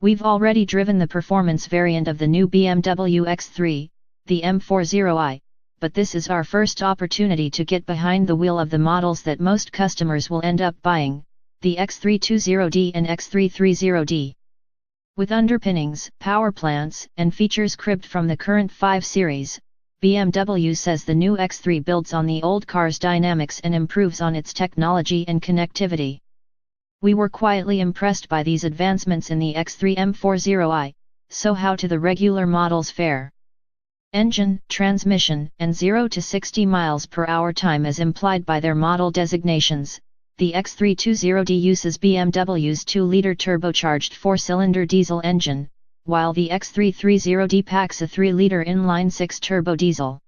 We've already driven the performance variant of the new BMW X3, the M40i, but this is our first opportunity to get behind the wheel of the models that most customers will end up buying, the X320D and X330D. With underpinnings, power plants, and features cribbed from the current 5 Series, BMW says the new X3 builds on the old car's dynamics and improves on its technology and connectivity. We were quietly impressed by these advancements in the X3 M40i, so how do the regular models fare? Engine, transmission, and 0 to 60 miles per hour time as implied by their model designations. The X320D uses BMW's 2-liter turbocharged 4-cylinder diesel engine, while the X330D packs a 3-liter inline-6 turbo diesel.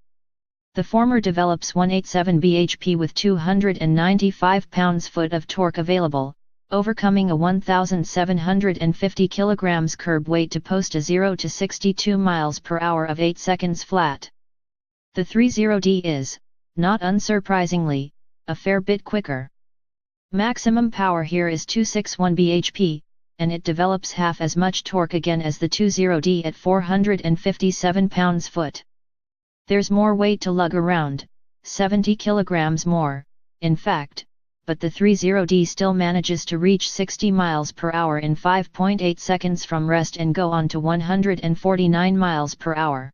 The former develops 187 bhp with 295 pounds-foot of torque available, overcoming a 1,750 kg curb weight to post a 0 to 62 miles per hour of 8 seconds flat. The 30D is, not unsurprisingly, a fair bit quicker. Maximum power here is 261 bhp, and it develops half as much torque again as the 20D at 457 pounds-foot. There's more weight to lug around, 70 kilograms more, in fact, but the 30D still manages to reach 60 miles per hour in 5.8 seconds from rest and go on to 149 miles per hour.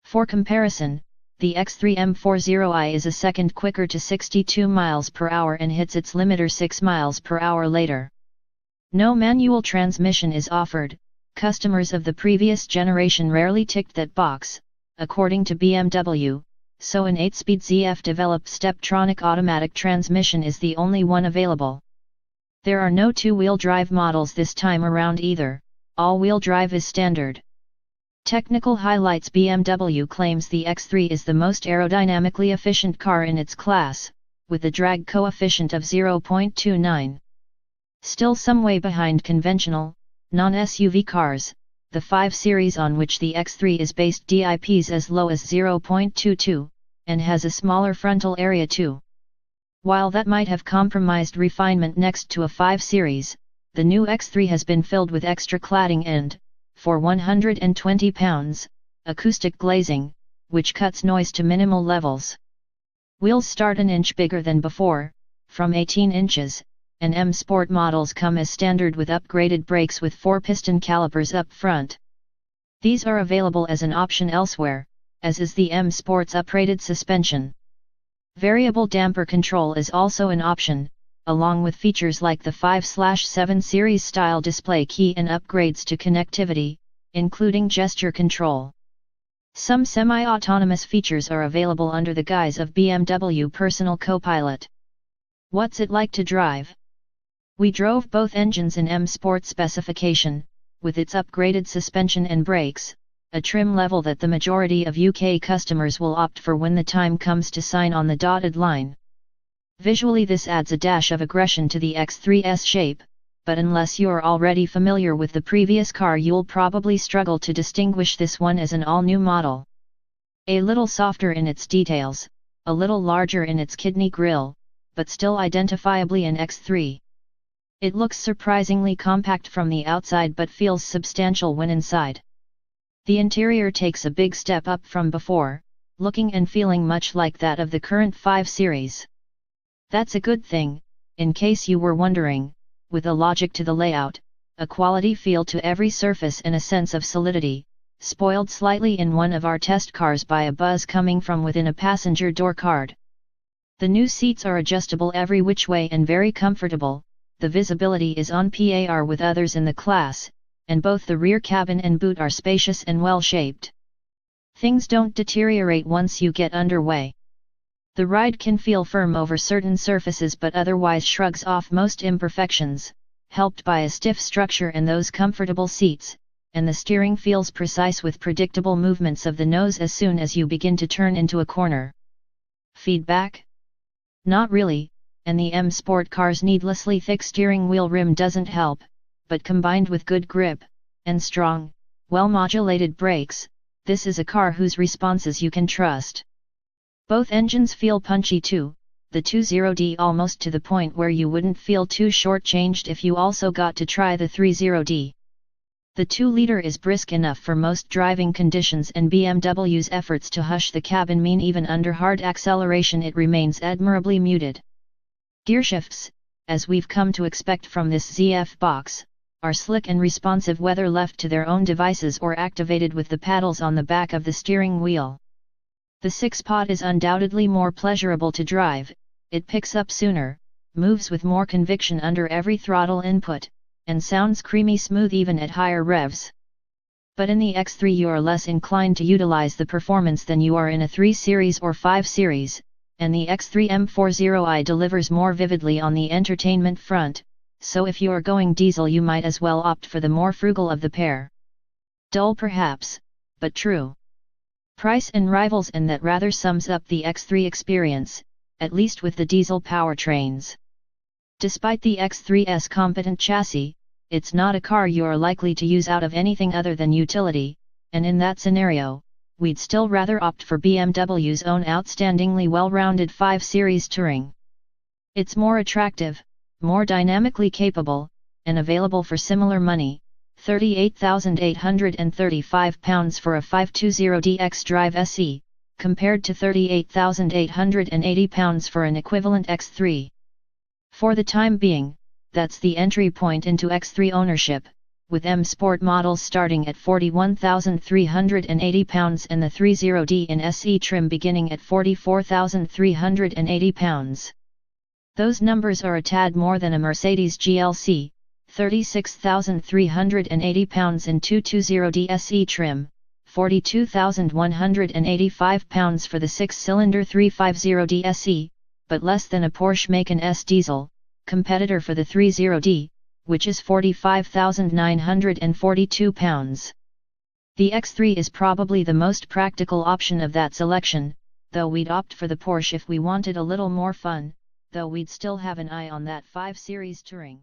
For comparison, the X3 M40i is a second quicker to 62 miles per hour and hits its limiter 6 miles per hour later. No manual transmission is offered. Customers of the previous generation rarely ticked that box, according to BMW, so an 8-speed ZF-developed Steptronic automatic transmission is the only one available. There are no two-wheel drive models this time around either, all-wheel drive is standard. Technical highlights: BMW claims the X3 is the most aerodynamically efficient car in its class, with a drag coefficient of 0.29. Still some way behind conventional, non-SUV cars, the 5 Series on which the X3 is based dips as low as 0.22, and has a smaller frontal area too. While that might have compromised refinement next to a 5 Series, the new X3 has been filled with extra cladding and, for 120 pounds, acoustic glazing, which cuts noise to minimal levels. Wheels start an inch bigger than before, from 18 inches, and M Sport models come as standard with upgraded brakes with 4-piston calipers up front. These are available as an option elsewhere, as is the M Sport's uprated suspension. Variable damper control is also an option, along with features like the 5/7 Series style display key and upgrades to connectivity, including gesture control. Some semi-autonomous features are available under the guise of BMW Personal Copilot. What's it like to drive? We drove both engines in M Sport specification, with its upgraded suspension and brakes, a trim level that the majority of UK customers will opt for when the time comes to sign on the dotted line. Visually this adds a dash of aggression to the X3's shape, but unless you're already familiar with the previous car you'll probably struggle to distinguish this one as an all-new model. A little softer in its details, a little larger in its kidney grille, but still identifiably an X3. It looks surprisingly compact from the outside but feels substantial when inside. The interior takes a big step up from before, looking and feeling much like that of the current 5 Series. That's a good thing, in case you were wondering, with a logic to the layout, a quality feel to every surface and a sense of solidity, spoiled slightly in one of our test cars by a buzz coming from within a passenger door card. The new seats are adjustable every which way and very comfortable, the visibility is on par with others in the class, and both the rear cabin and boot are spacious and well-shaped. Things don't deteriorate once you get underway. The ride can feel firm over certain surfaces but otherwise shrugs off most imperfections, helped by a stiff structure and those comfortable seats, and the steering feels precise with predictable movements of the nose as soon as you begin to turn into a corner. Feedback? Not really, and the M Sport car's needlessly thick steering wheel rim doesn't help, but combined with good grip, and strong, well-modulated brakes, this is a car whose responses you can trust. Both engines feel punchy too, the 20D almost to the point where you wouldn't feel too short-changed if you also got to try the 30D. The 2-liter is brisk enough for most driving conditions, and BMW's efforts to hush the cabin mean even under hard acceleration it remains admirably muted. Gearshifts, as we've come to expect from this ZF box, are slick and responsive whether left to their own devices or activated with the paddles on the back of the steering wheel. The 6-pot is undoubtedly more pleasurable to drive, it picks up sooner, moves with more conviction under every throttle input, and sounds creamy smooth even at higher revs. But in the X3 you are less inclined to utilize the performance than you are in a 3 Series or 5 Series, and the X3 M40i delivers more vividly on the entertainment front, so if you are going diesel you might as well opt for the more frugal of the pair. Dull perhaps, but true. Price and rivals, and that rather sums up the X3 experience, at least with the diesel powertrains. Despite the X3's competent chassis, it's not a car you are likely to use out of anything other than utility, and in that scenario, we'd still rather opt for BMW's own outstandingly well-rounded 5 Series Touring. It's more attractive, more dynamically capable, and available for similar money, £38,835 for a 520D X-Drive SE, compared to £38,880 for an equivalent X3. For the time being, that's the entry point into X3 ownership, with M Sport models starting at £41,380 and the 30D in SE trim beginning at £44,380. Those numbers are a tad more than a Mercedes GLC, £36,380 in 220D SE trim, £42,185 for the 6-cylinder 350D SE, but less than a Porsche Macan S diesel, competitor for the 30D, which is £45,942. The X3 is probably the most practical option of that selection, though we'd opt for the Porsche if we wanted a little more fun, though we'd still have an eye on that 5 Series Touring.